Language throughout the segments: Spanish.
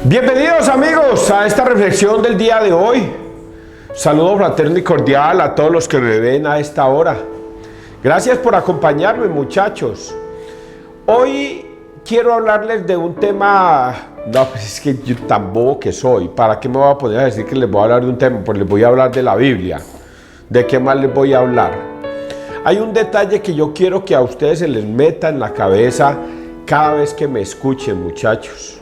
Bienvenidos amigos a esta reflexión del día de hoy. Saludo fraterno y cordial a todos los que me ven a esta hora. Gracias por acompañarme, muchachos. Hoy quiero hablarles de un tema. No, pues es que yo tan bobo que soy. ¿Para qué me voy a poner a decir que les voy a hablar de un tema? Pues les voy a hablar de la Biblia. ¿De qué más les voy a hablar? Hay un detalle que yo quiero que a ustedes se les meta en la cabeza cada vez que me escuchen, muchachos.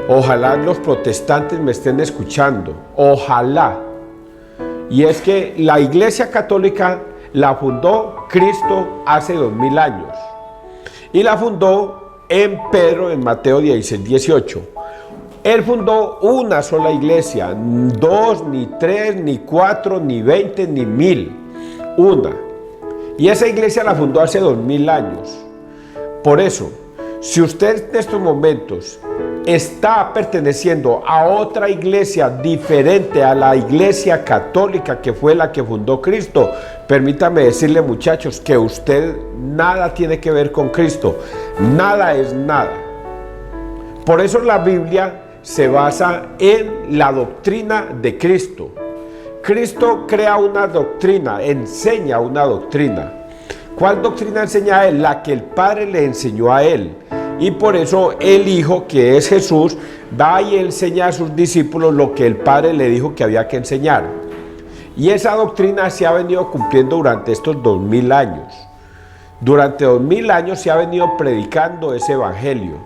Ojalá los protestantes me estén escuchando. Ojalá. Y es que la Iglesia Católica la fundó Cristo hace 2000 años. Y la fundó en Pedro, en Mateo 16, 18. Él fundó una sola iglesia, no 2, ni 3, ni 4, ni 20, ni 1000. Una. Y esa iglesia la fundó hace 2000 años. Por eso, si usted en estos momentos está perteneciendo a otra iglesia diferente a la Iglesia Católica que fue la que fundó Cristo, permítame decirle, muchachos, que usted nada tiene que ver con Cristo. Nada es nada. Por eso la Biblia se basa en la doctrina de Cristo. Cristo crea una doctrina, enseña una doctrina. ¿Cuál doctrina enseña a él? La que el Padre le enseñó a él. Y por eso el Hijo, que es Jesús, va y enseña a sus discípulos lo que el Padre le dijo que había que enseñar. Y esa doctrina se ha venido cumpliendo durante estos 2000 años. Durante 2000 años se ha venido predicando ese evangelio.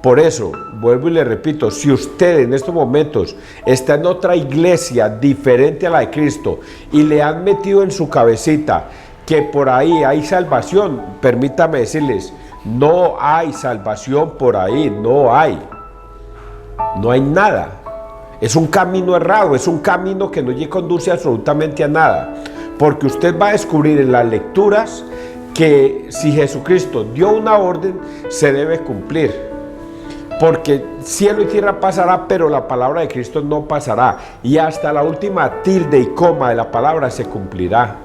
Por eso, vuelvo y le repito, si usted en estos momentos está en otra iglesia diferente a la de Cristo y le han metido en su cabecita que por ahí hay salvación, permítame decirles, no hay salvación por ahí, no hay nada. Es un camino errado, es un camino que no le conduce absolutamente a nada, porque usted va a descubrir en las lecturas que si Jesucristo dio una orden, se debe cumplir. Porque cielo y tierra pasará, pero la palabra de Cristo no pasará. Y hasta la última tilde y coma de la palabra se cumplirá.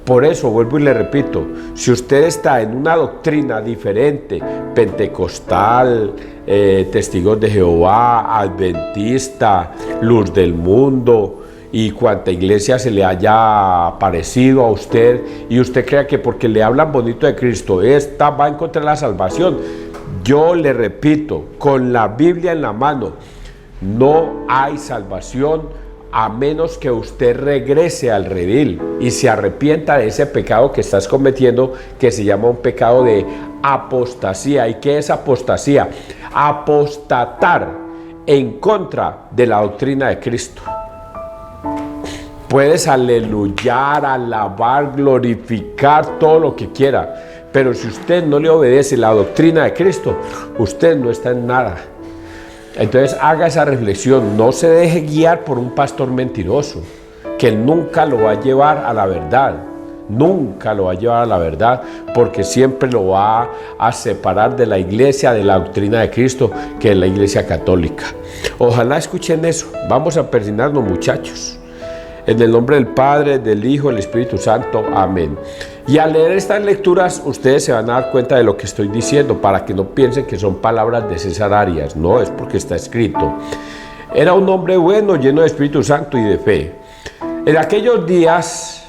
Por eso, vuelvo y le repito, si usted está en una doctrina diferente, pentecostal, testigos de Jehová, adventista, luz del mundo, y cuanta iglesia se le haya parecido a usted, y usted crea que porque le hablan bonito de Cristo, esta va a encontrar la salvación, yo le repito, con la Biblia en la mano, no hay salvación a menos que usted regrese al redil y se arrepienta de ese pecado que estás cometiendo, que se llama un pecado de apostasía. ¿Y qué es apostasía? Apostatar en contra de la doctrina de Cristo. Puedes aleluyar, alabar, glorificar, todo lo que quiera, pero si usted no le obedece la doctrina de Cristo, usted no está en nada. Entonces haga esa reflexión, no se deje guiar por un pastor mentiroso, que nunca lo va a llevar a la verdad, nunca lo va a llevar a la verdad, porque siempre lo va a separar de la iglesia, de la doctrina de Cristo, que es la Iglesia Católica. Ojalá escuchen eso. Vamos a persignarnos, muchachos. En el nombre del Padre, del Hijo, del Espíritu Santo. Amén. Y al leer estas lecturas, ustedes se van a dar cuenta de lo que estoy diciendo, para que no piensen que son palabras de César Arias. No, es porque está escrito. Era un hombre bueno, lleno de Espíritu Santo y de fe. En aquellos días,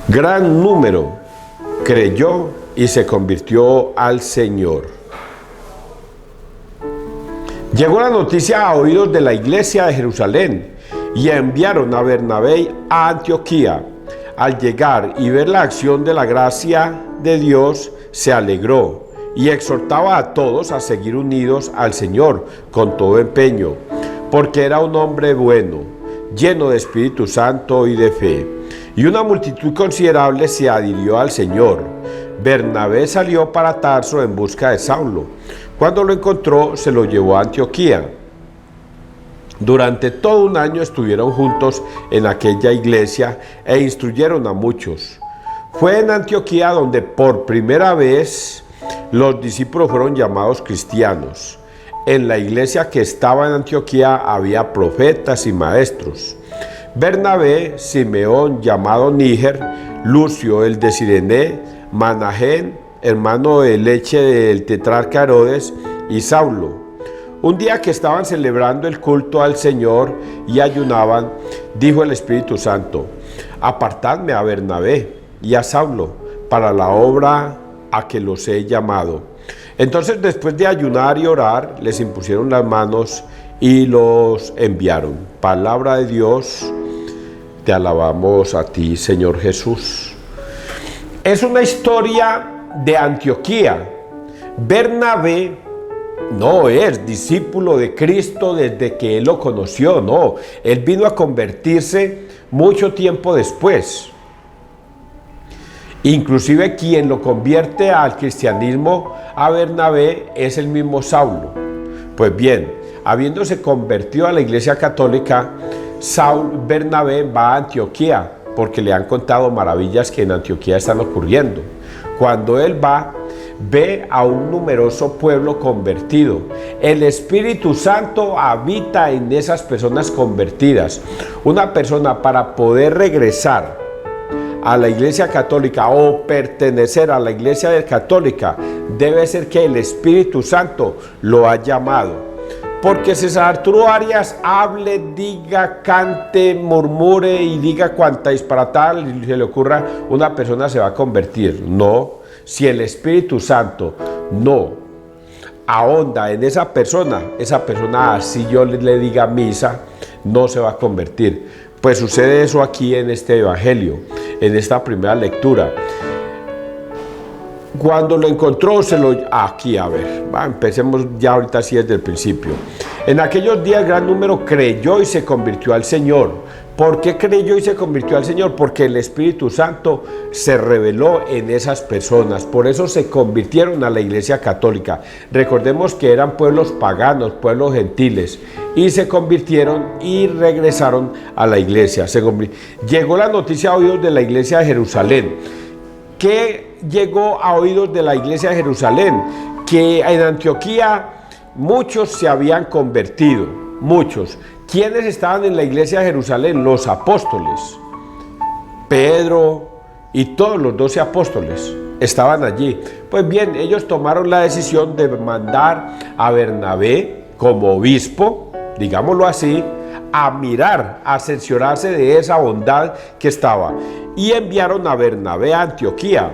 gran número creyó y se convirtió al Señor. Llegó la noticia a oídos de la iglesia de Jerusalén y enviaron a Bernabé a Antioquía. Al llegar y ver la acción de la gracia de Dios, se alegró y exhortaba a todos a seguir unidos al Señor con todo empeño, porque era un hombre bueno, lleno de Espíritu Santo y de fe. Y una multitud considerable se adhirió al Señor. Bernabé salió para Tarso en busca de Saulo. Cuando lo encontró, se lo llevó a Antioquía. Durante todo un año estuvieron juntos en aquella iglesia e instruyeron a muchos. Fue en Antioquía donde por primera vez los discípulos fueron llamados cristianos. En la iglesia que estaba en Antioquía había profetas y maestros. Bernabé, Simeón llamado Níger, Lucio el de Cirene, Manahén, hermano de leche del tetrarca Herodes, y Saulo. Un día que estaban celebrando el culto al Señor y ayunaban, dijo el Espíritu Santo: apartadme a Bernabé y a Saulo para la obra a que los he llamado. Entonces, después de ayunar y orar, les impusieron las manos y los enviaron. Palabra de Dios, te alabamos a ti, Señor Jesús. Es una historia de Antioquía. Bernabé no es discípulo de Cristo desde que él lo conoció, no. Él vino a convertirse mucho tiempo después. Inclusive quien lo convierte al cristianismo a Bernabé es el mismo Saulo. Pues bien, habiéndose convertido a la Iglesia Católica, Bernabé va a Antioquía porque le han contado maravillas que en Antioquía están ocurriendo. Cuando él va, ve a un numeroso pueblo convertido. El Espíritu Santo habita en esas personas convertidas. Una persona, para poder regresar a la Iglesia Católica o pertenecer a la Iglesia Católica, debe ser que el Espíritu Santo lo ha llamado. Porque César Arturo Arias hable, diga, cante, murmure y diga cuanta disparatada se le ocurra, una persona se va a convertir. No, si el Espíritu Santo no ahonda en esa persona, así yo le diga misa, no se va a convertir. Pues sucede eso aquí en este evangelio, en esta primera lectura. Cuando lo encontró, aquí, a ver, empecemos ya ahorita sí desde el principio. En aquellos días gran número creyó y se convirtió al Señor. ¿Por qué creyó y se convirtió al Señor? Porque el Espíritu Santo se reveló en esas personas. Por eso se convirtieron a la Iglesia Católica. Recordemos que eran pueblos paganos, pueblos gentiles, y se convirtieron y regresaron a la Iglesia. Llegó la noticia a oídos de la Iglesia de Jerusalén. ¿Qué llegó a oídos de la Iglesia de Jerusalén? Que en Antioquía muchos se habían convertido, muchos. ¿Quiénes estaban en la Iglesia de Jerusalén? Los apóstoles. Pedro y todos los 12 apóstoles estaban allí. Pues bien, ellos tomaron la decisión de mandar a Bernabé como obispo, digámoslo así, a mirar, a cerciorarse de esa bondad que estaba. Y enviaron a Bernabé a Antioquía.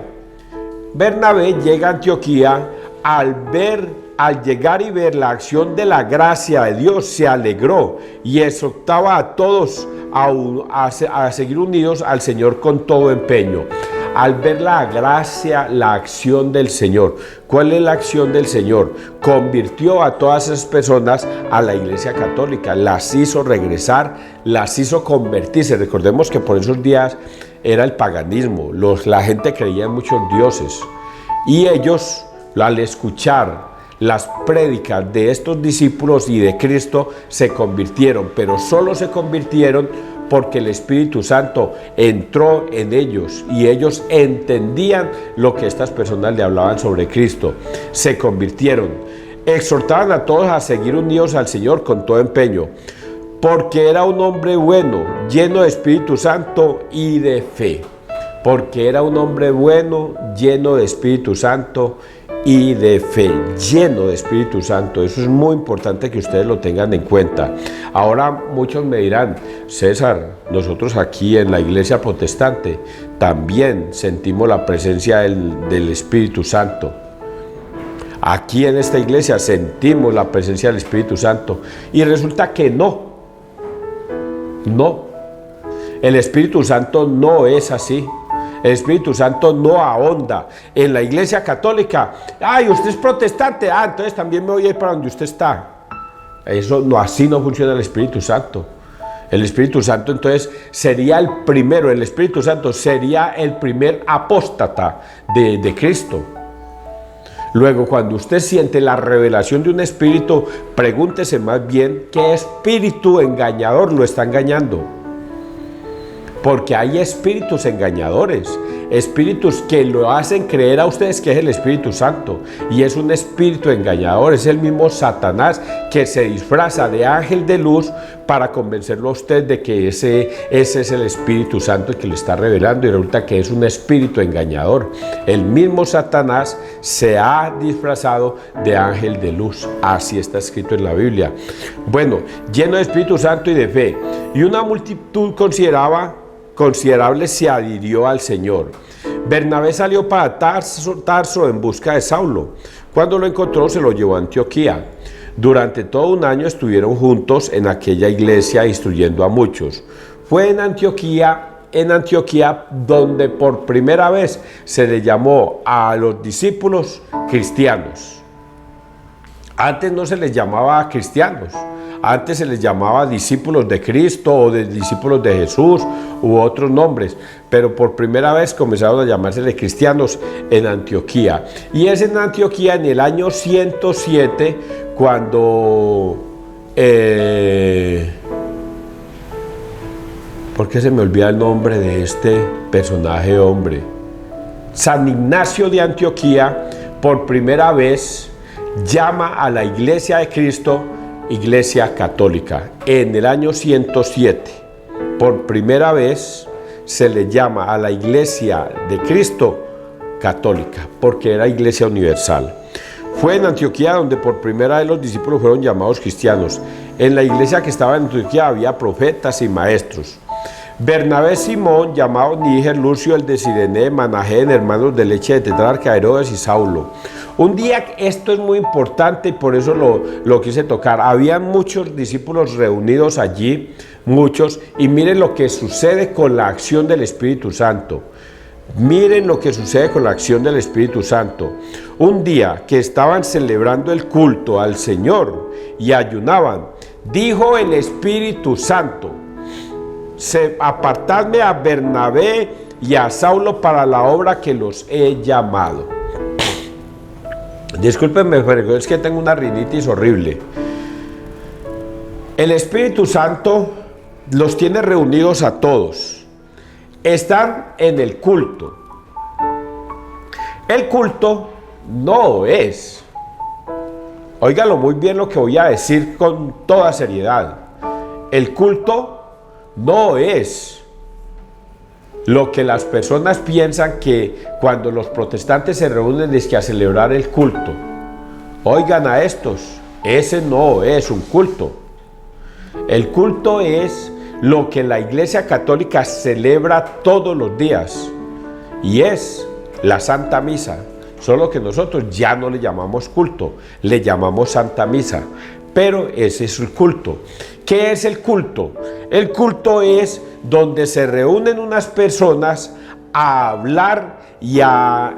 Bernabé llega a Antioquía, al llegar y ver la acción de la gracia de Dios, se alegró y exhortaba a todos a seguir unidos al Señor con todo empeño. Al ver la gracia, la acción del Señor. ¿Cuál es la acción del Señor? Convirtió a todas esas personas a la Iglesia Católica, las hizo regresar, las hizo convertirse. Recordemos que por esos días era el paganismo, la gente creía en muchos dioses, y ellos, al escuchar las prédicas de estos discípulos y de Cristo, se convirtieron, pero solo se convirtieron porque el Espíritu Santo entró en ellos y ellos entendían lo que estas personas le hablaban sobre Cristo. Se convirtieron, exhortaban a todos a seguir unidos al Señor con todo empeño, porque era un hombre bueno, lleno de Espíritu Santo y de fe. Porque era un hombre bueno, lleno de Espíritu Santo y de fe, lleno de Espíritu Santo. Eso es muy importante que ustedes lo tengan en cuenta. Ahora muchos me dirán: César, nosotros aquí en la Iglesia Protestante también sentimos la presencia del Espíritu Santo. Aquí en esta iglesia sentimos la presencia del Espíritu Santo. Y resulta que no. El Espíritu Santo no es así. El Espíritu Santo no ahonda en la Iglesia Católica. ¡Ay, usted es protestante! Entonces también me voy a ir para donde usted está. Eso no, así no funciona el Espíritu Santo. El Espíritu Santo entonces sería el primero, el Espíritu Santo sería el primer apóstata de Cristo. Luego, cuando usted siente la revelación de un espíritu, pregúntese más bien qué espíritu engañador lo está engañando. Porque hay espíritus engañadores. espíritus que lo hacen creer a ustedes que es el Espíritu Santo, y es un espíritu engañador. Es el mismo Satanás que se disfraza de ángel de luz para convencerlo a usted de que ese es el Espíritu Santo que le está revelando, y resulta que es un espíritu engañador. El mismo Satanás se ha disfrazado de ángel de luz, así está escrito en la Biblia. Bueno, lleno de Espíritu Santo y de fe, y una multitud considerable se adhirió al Señor. Bernabé salió para Tarso en busca de Saulo. Cuando lo encontró, se lo llevó a Antioquía. Durante todo un año estuvieron juntos en aquella iglesia instruyendo a muchos. Fue en Antioquía donde por primera vez se le llamó a los discípulos cristianos. Antes no se les llamaba cristianos, antes se les llamaba discípulos de Cristo o de discípulos de Jesús u otros nombres, pero por primera vez comenzaron a llamársele cristianos en Antioquía. Y es en Antioquía en el año 107 cuando... ¿por qué se me olvida el nombre de este personaje hombre? San Ignacio de Antioquía por primera vez llama a la iglesia de Cristo Iglesia Católica. En el año 107, por primera vez se le llama a la iglesia de Cristo Católica, porque era iglesia universal. Fue en Antioquía donde por primera vez los discípulos fueron llamados cristianos. En la iglesia que estaba en Antioquía había profetas y maestros. Bernabé, Simón, llamado Níger, Lucio el de Cirene, Manahén, hermanos de leche de Tetrarca, Herodes y Saulo. Un día, esto es muy importante y por eso lo quise tocar, había muchos discípulos reunidos allí, muchos, y miren lo que sucede con la acción del Espíritu Santo. Miren lo que sucede con la acción del Espíritu Santo. Un día que estaban celebrando el culto al Señor y ayunaban, dijo el Espíritu Santo: apartadme a Bernabé y a Saulo para la obra que los he llamado. Discúlpenme, pero es que tengo una rinitis horrible. El Espíritu Santo los tiene reunidos a todos. Están en el culto. El culto no es, óigalo muy bien lo que voy a decir con toda seriedad, el culto no es lo que las personas piensan que cuando los protestantes se reúnen es que a celebrar el culto. Oigan a estos, ese no es un culto. El culto es lo que la Iglesia Católica celebra todos los días, y es la Santa Misa, solo que nosotros ya no le llamamos culto, le llamamos Santa Misa, pero ese es el culto. ¿Qué es el culto? El culto es donde se reúnen unas personas a hablar y a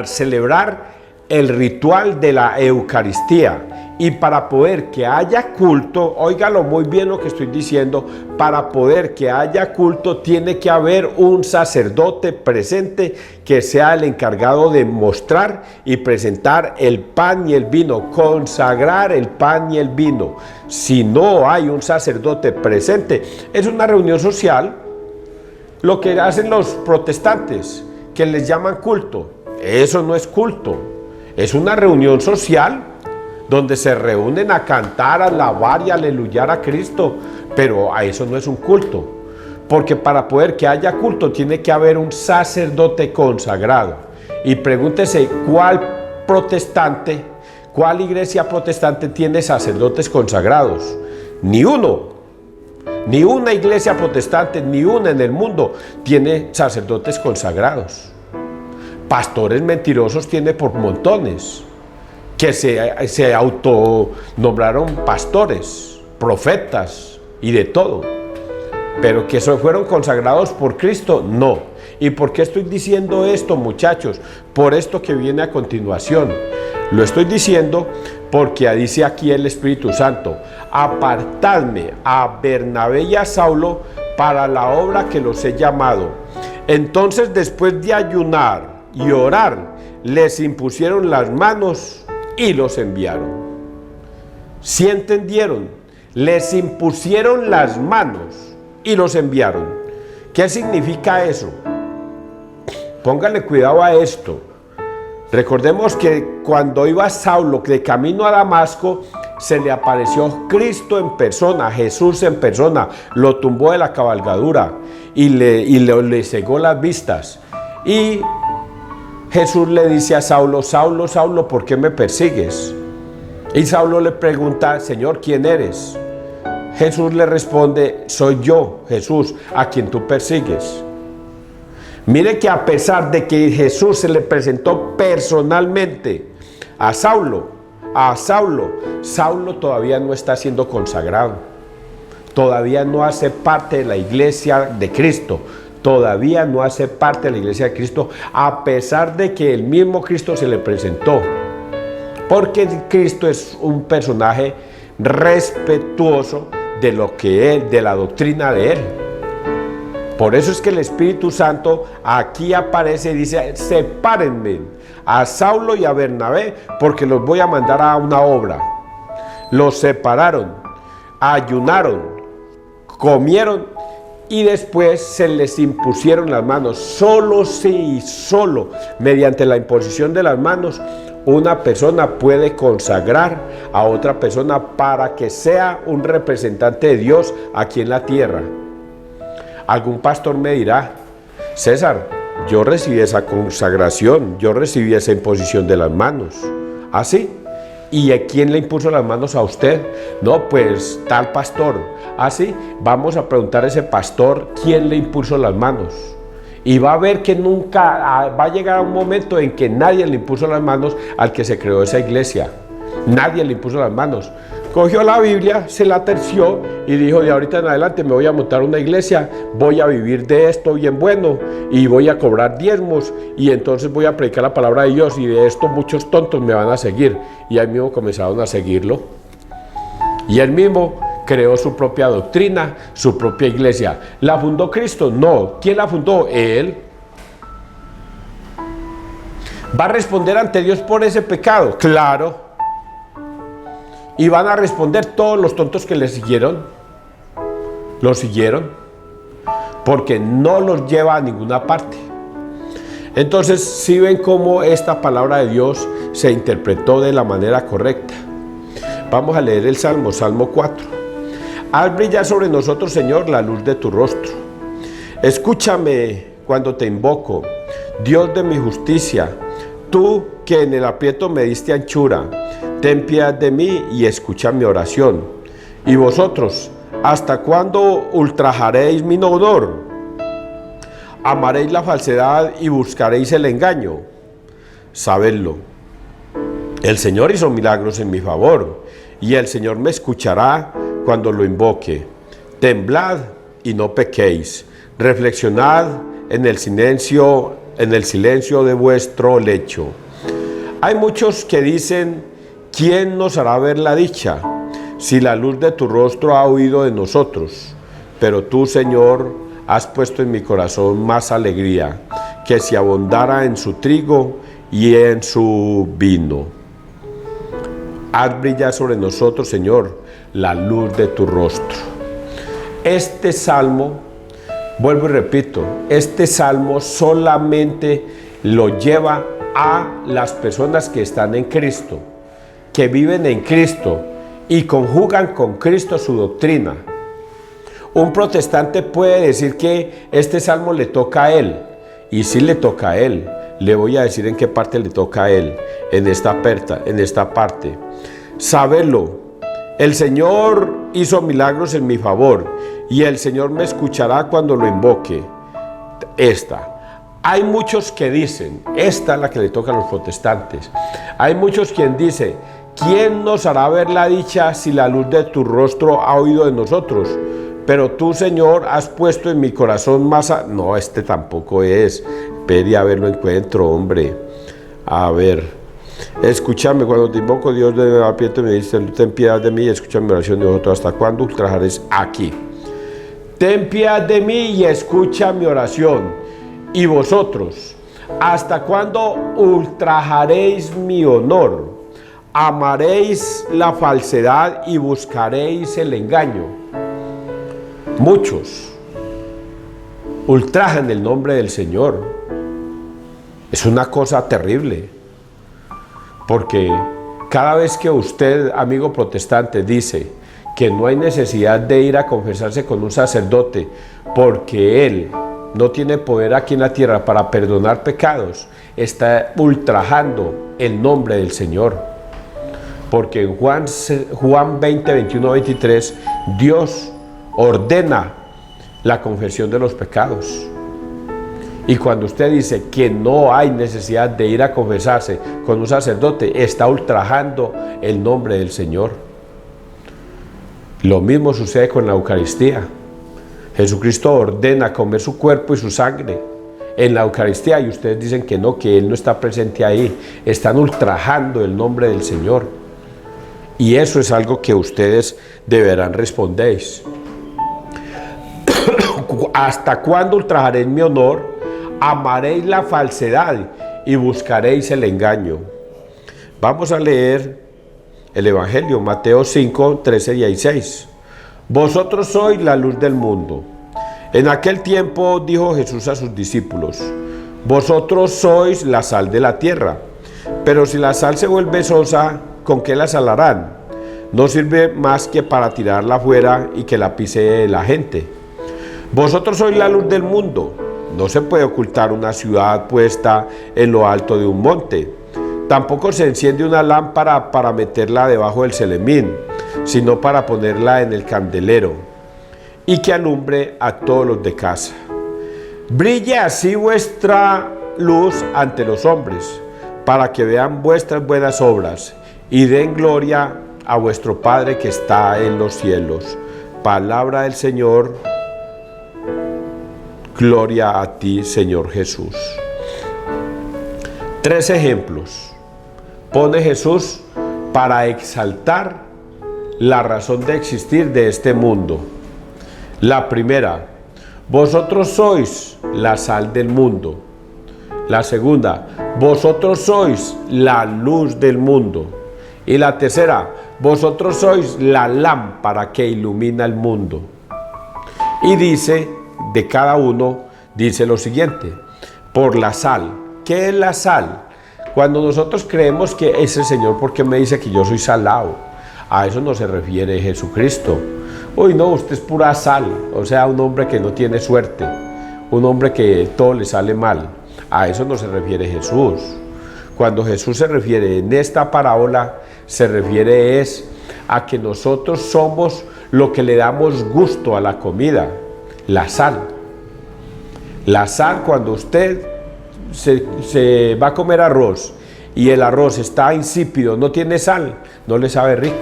celebrar el ritual de la Eucaristía. Y para poder que haya culto, óigalo muy bien lo que estoy diciendo, para poder que haya culto tiene que haber un sacerdote presente que sea el encargado de mostrar y presentar el pan y el vino, consagrar el pan y el vino. Si no hay un sacerdote presente, es una reunión social, lo que hacen los protestantes, que les llaman culto. Eso no es culto, es una reunión social donde se reúnen a cantar, a alabar y a aleluyar a Cristo, pero a eso no es un culto, porque para poder que haya culto tiene que haber un sacerdote consagrado. Y pregúntese cuál iglesia protestante tiene sacerdotes consagrados. Ni uno, ni una iglesia protestante, ni una en el mundo tiene sacerdotes consagrados. Pastores mentirosos tiene por montones, que se autonombraron pastores, profetas y de todo, pero que fueron consagrados por Cristo, no. ¿Y por qué estoy diciendo esto, muchachos? Por esto que viene a continuación. Lo estoy diciendo porque dice aquí el Espíritu Santo: apartadme a Bernabé y a Saulo para la obra que los he llamado. Entonces, después de ayunar y orar, les impusieron las manos y los enviaron. ¿Sí entendieron? Les impusieron las manos y los enviaron. ¿Qué significa eso? Póngale cuidado a esto. Recordemos que cuando iba Saulo de camino a Damasco, se le apareció Cristo en persona, Jesús en persona, lo tumbó de la cabalgadura y le cegó las vistas. Y Jesús le dice a Saulo: Saulo, Saulo, ¿por qué me persigues? Y Saulo le pregunta: Señor, ¿quién eres? Jesús le responde: soy yo, Jesús, a quien tú persigues. Mire que a pesar de que Jesús se le presentó personalmente a Saulo, Saulo todavía no está siendo consagrado. Todavía no hace parte de la iglesia de Cristo. Todavía no hace parte de la iglesia de Cristo, a pesar de que el mismo Cristo se le presentó. Porque Cristo es un personaje respetuoso de lo que Él, de la doctrina de Él. Por eso es que el Espíritu Santo aquí aparece y dice: sepárenme a Saulo y a Bernabé, porque los voy a mandar a una obra. Los separaron, ayunaron, comieron y después se les impusieron las manos. Solo mediante la imposición de las manos una persona puede consagrar a otra persona para que sea un representante de Dios aquí en la tierra. Algún pastor me dirá: César, yo recibí esa consagración, yo recibí esa imposición de las manos. ¿Ah, sí? ¿Y a quién le impuso las manos a usted? No, pues tal pastor. ¿Ah, sí? Vamos a preguntar a ese pastor quién le impuso las manos. Y va a ver que nunca va a llegar un momento en que nadie le impuso las manos al que se creó esa iglesia. Nadie le impuso las manos. Cogió la Biblia, se la terció y dijo: de ahorita en adelante me voy a montar una iglesia, voy a vivir de esto bien bueno y voy a cobrar diezmos y entonces voy a predicar la palabra de Dios y de esto muchos tontos me van a seguir. Y ahí mismo comenzaron a seguirlo. Y él mismo creó su propia doctrina, su propia iglesia. ¿La fundó Cristo? No. ¿Quién la fundó? Él. ¿Va a responder ante Dios por ese pecado? Claro. ¿Y van a responder todos los tontos que le siguieron? Lo siguieron, porque no los lleva a ninguna parte. Entonces, si ven cómo esta palabra de Dios se interpretó de la manera correcta. Vamos a leer el Salmo, Salmo 4. Haz brillar sobre nosotros, Señor, la luz de tu rostro. Escúchame cuando te invoco, Dios de mi justicia. Tú que en el aprieto me diste anchura, ten piedad de mí y escucha mi oración. Y vosotros, ¿hasta cuándo ultrajaréis mi honor? ¿Amaréis la falsedad y buscaréis el engaño? Sabedlo, el Señor hizo milagros en mi favor, y el Señor me escuchará cuando lo invoque. Temblad y no pequéis, reflexionad en el silencio de vuestro lecho. Hay muchos que dicen: ¿quién nos hará ver la dicha, si la luz de tu rostro ha huido de nosotros? Pero tú, Señor, has puesto en mi corazón más alegría, que si abundara en su trigo y en su vino. Haz brillar sobre nosotros, Señor, la luz de tu rostro. Este salmo, vuelvo y repito, este salmo solamente lo lleva a las personas que están en Cristo, que viven en Cristo y conjugan con Cristo su doctrina. Un protestante puede decir que este salmo le toca a él, y sí le toca a él. Le voy a decir en qué parte le toca a él, en esta parte. Sabedlo, el Señor hizo milagros en mi favor, y el Señor me escuchará cuando lo invoque. Hay muchos que dicen, esta es la que le toca a los protestantes. Hay muchos quien dice: ¿quién nos hará ver la dicha si la luz de tu rostro ha huido de nosotros? Pero tú, Señor, has puesto en mi corazón más... No, este tampoco es. Espere a ver, lo encuentro, hombre. A ver. Escúchame cuando te invoco, Dios de mi aprieto, me dice: ten piedad de mí y escucha mi oración de vosotros. ¿Hasta cuándo ultrajaréis? Aquí. Ten piedad de mí y escucha mi oración. Y vosotros, ¿hasta cuándo ultrajaréis mi honor? Amaréis la falsedad y buscaréis el engaño. Muchos ultrajan el nombre del Señor. Es una cosa terrible, porque cada vez que usted, amigo protestante, dice que no hay necesidad de ir a confesarse con un sacerdote porque él no tiene poder aquí en la tierra para perdonar pecados, está ultrajando el nombre del Señor. Porque en Juan 20, 21, 23, Dios ordena la confesión de los pecados. Y cuando usted dice que no hay necesidad de ir a confesarse con un sacerdote, está ultrajando el nombre del Señor. Lo mismo sucede con la Eucaristía. Jesucristo ordena comer su cuerpo y su sangre en la Eucaristía y ustedes dicen que no, que Él no está presente ahí. Están ultrajando el nombre del Señor. Y eso es algo que ustedes deberán responder. ¿Hasta cuándo ultrajaréis mi honor? Amaréis la falsedad y buscaréis el engaño. Vamos a leer el Evangelio, Mateo 5, 13 y 16. Vosotros sois la luz del mundo. En aquel tiempo dijo Jesús a sus discípulos: vosotros sois la sal de la tierra. Pero si la sal se vuelve sosa, ¿con qué la salarán? No sirve más que para tirarla afuera y que la pise la gente. Vosotros sois la luz del mundo. No se puede ocultar una ciudad puesta en lo alto de un monte. Tampoco se enciende una lámpara para meterla debajo del celemín, sino para ponerla en el candelero, y que alumbre a todos los de casa. Brille así vuestra luz ante los hombres, para que vean vuestras buenas obras, y den gloria a vuestro Padre que está en los cielos. Palabra del Señor. Gloria a ti, Señor Jesús. 3 ejemplos pone Jesús para exaltar la razón de existir de este mundo. La primera: vosotros sois la sal del mundo. La segunda: vosotros sois la luz del mundo. Y la tercera: vosotros sois la lámpara que ilumina el mundo. Y dice, de cada uno, dice lo siguiente: por la sal. ¿Qué es la sal? Cuando nosotros creemos que ese Señor, ¿por qué me dice que yo soy salado? A eso no se refiere Jesucristo. Uy, no, usted es pura sal, o sea, un hombre que no tiene suerte, un hombre que todo le sale mal. A eso no se refiere Jesús. Cuando Jesús se refiere en esta parábola, se refiere a que nosotros somos lo que le damos gusto a la comida. La sal. La sal, cuando usted se va a comer arroz y el arroz está insípido, no tiene sal, no le sabe rico.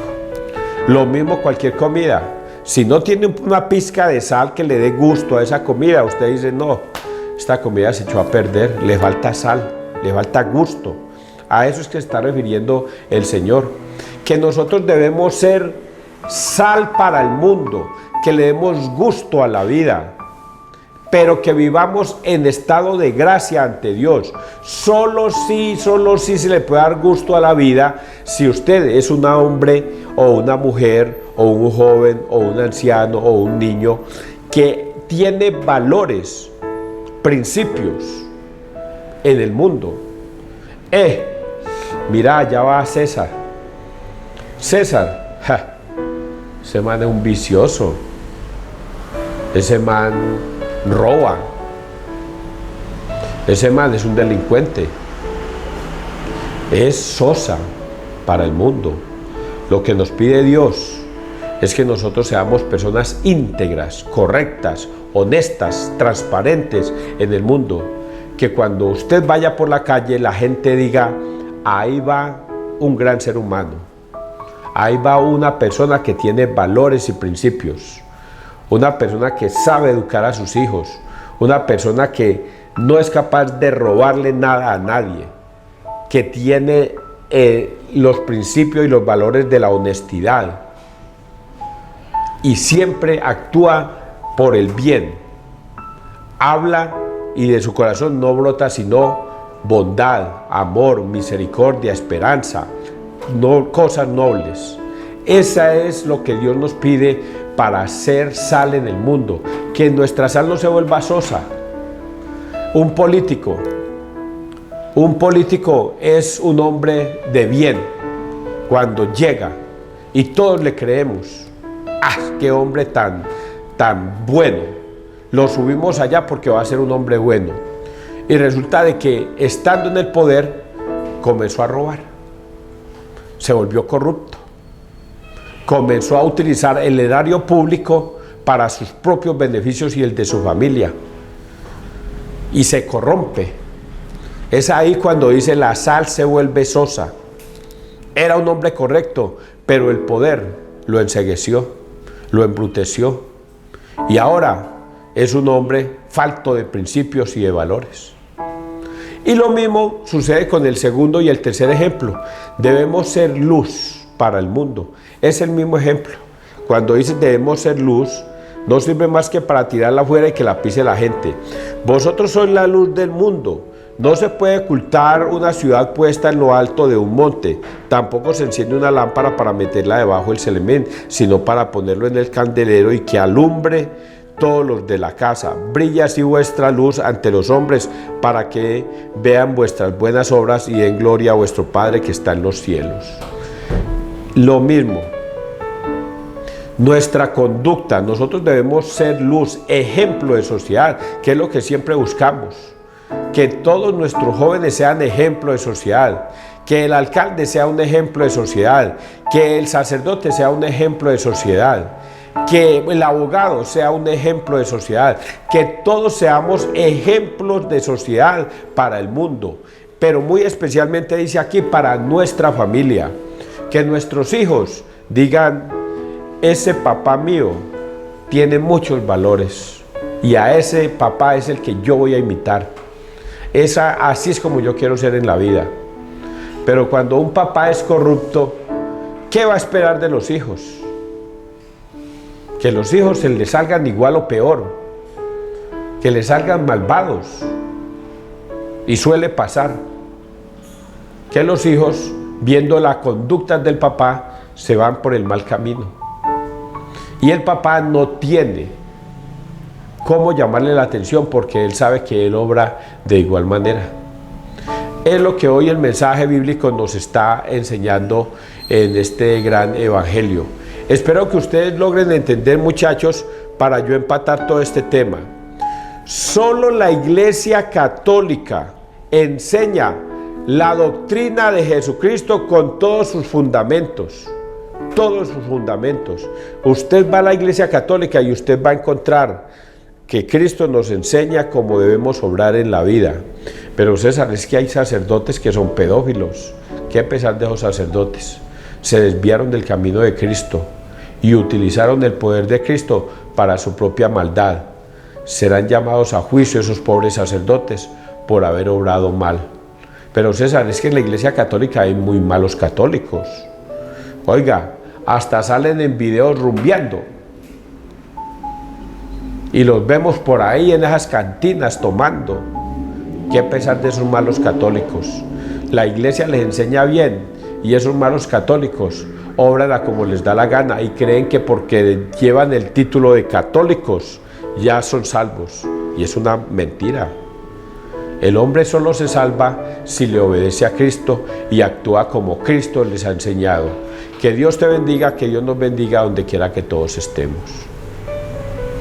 Lo mismo cualquier comida. Si no tiene una pizca de sal que le dé gusto a esa comida, usted dice: no, esta comida se echó a perder, le falta sal, le falta gusto. A eso es que se está refiriendo el Señor. Que nosotros debemos ser sal para el mundo, que le demos gusto a la vida, pero que vivamos en estado de gracia ante Dios. Solo sí se le puede dar gusto a la vida si usted es un hombre o una mujer o un joven o un anciano o un niño que tiene valores, principios en el mundo. Mira, allá va César. César, ese man es un vicioso. Ese man roba. Ese man es un delincuente. Es sosa para el mundo. Lo que nos pide Dios es que nosotros seamos personas íntegras, correctas, honestas, transparentes en el mundo. Que cuando usted vaya por la calle, la gente diga: ahí va un gran ser humano. Ahí va una persona que tiene valores y principios. Una persona que sabe educar a sus hijos. Una persona que no es capaz de robarle nada a nadie. Que tiene los principios y los valores de la honestidad. Y siempre actúa por el bien. Habla y de su corazón no brota sino bondad, amor, misericordia, esperanza, no, cosas nobles. Esa es lo que Dios nos pide para hacer sal en el mundo, que nuestra sal no se vuelva sosa. Un político Un político es un hombre de bien cuando llega y todos le creemos. ¡Ah, qué hombre tan bueno! Lo subimos allá porque va a ser un hombre bueno. Y resulta de que estando en el poder comenzó a robar. Se volvió corrupto. Comenzó a utilizar el erario público para sus propios beneficios y el de su familia. Y se corrompe. Es ahí cuando dice la sal se vuelve sosa. Era un hombre correcto, pero el poder lo encegueció, lo embruteció. Y ahora es un hombre falto de principios y de valores. Y lo mismo sucede con el segundo y el tercer ejemplo. Debemos ser luz para el mundo. Es el mismo ejemplo. Cuando dice debemos ser luz, no sirve más que para tirarla afuera y que la pise la gente. Vosotros sois la luz del mundo. No se puede ocultar una ciudad puesta en lo alto de un monte. Tampoco se enciende una lámpara para meterla debajo del celemén, sino para ponerlo en el candelero y que alumbre todos los de la casa. Brilla así vuestra luz ante los hombres, para que vean vuestras buenas obras y den gloria a vuestro Padre que está en los cielos. Lo mismo. Nuestra conducta, nosotros debemos ser luz, ejemplo de sociedad, que es lo que siempre buscamos. Que todos nuestros jóvenes sean ejemplo de sociedad, que el alcalde sea un ejemplo de sociedad, que el sacerdote sea un ejemplo de sociedad, que el abogado sea un ejemplo de sociedad, que todos seamos ejemplos de sociedad para el mundo, pero muy especialmente dice aquí para nuestra familia, que nuestros hijos digan, ese papá mío tiene muchos valores y a ese papá es el que yo voy a imitar. Así es como yo quiero ser en la vida. Pero cuando un papá es corrupto, ¿qué va a esperar de los hijos? Que los hijos se les salgan igual o peor, que les salgan malvados. Y suele pasar que los hijos, viendo la conducta del papá, se van por el mal camino. Y el papá no tiene cómo llamarle la atención porque él sabe que él obra de igual manera. Es lo que hoy el mensaje bíblico nos está enseñando en este gran evangelio. Espero que ustedes logren entender, muchachos, para yo empatar todo este tema. Solo la Iglesia Católica enseña la doctrina de Jesucristo con todos sus fundamentos. Todos sus fundamentos. Usted va a la Iglesia Católica y usted va a encontrar que Cristo nos enseña cómo debemos obrar en la vida. Pero César, es que hay sacerdotes que son pedófilos. ¿Qué a pesar de esos sacerdotes? Se desviaron del camino de Cristo y utilizaron el poder de Cristo para su propia maldad. Serán llamados a juicio esos pobres sacerdotes por haber obrado mal. Pero César, es que en la Iglesia Católica hay muy malos católicos. Oiga, hasta salen en videos rumbeando. Y los vemos por ahí en esas cantinas tomando. Que a pesar de esos malos católicos, la iglesia les enseña bien y esos malos católicos obran a como les da la gana y creen que porque llevan el título de católicos ya son salvos. Y es una mentira. El hombre solo se salva si le obedece a Cristo y actúa como Cristo les ha enseñado. Que Dios te bendiga, que Dios nos bendiga donde quiera que todos estemos.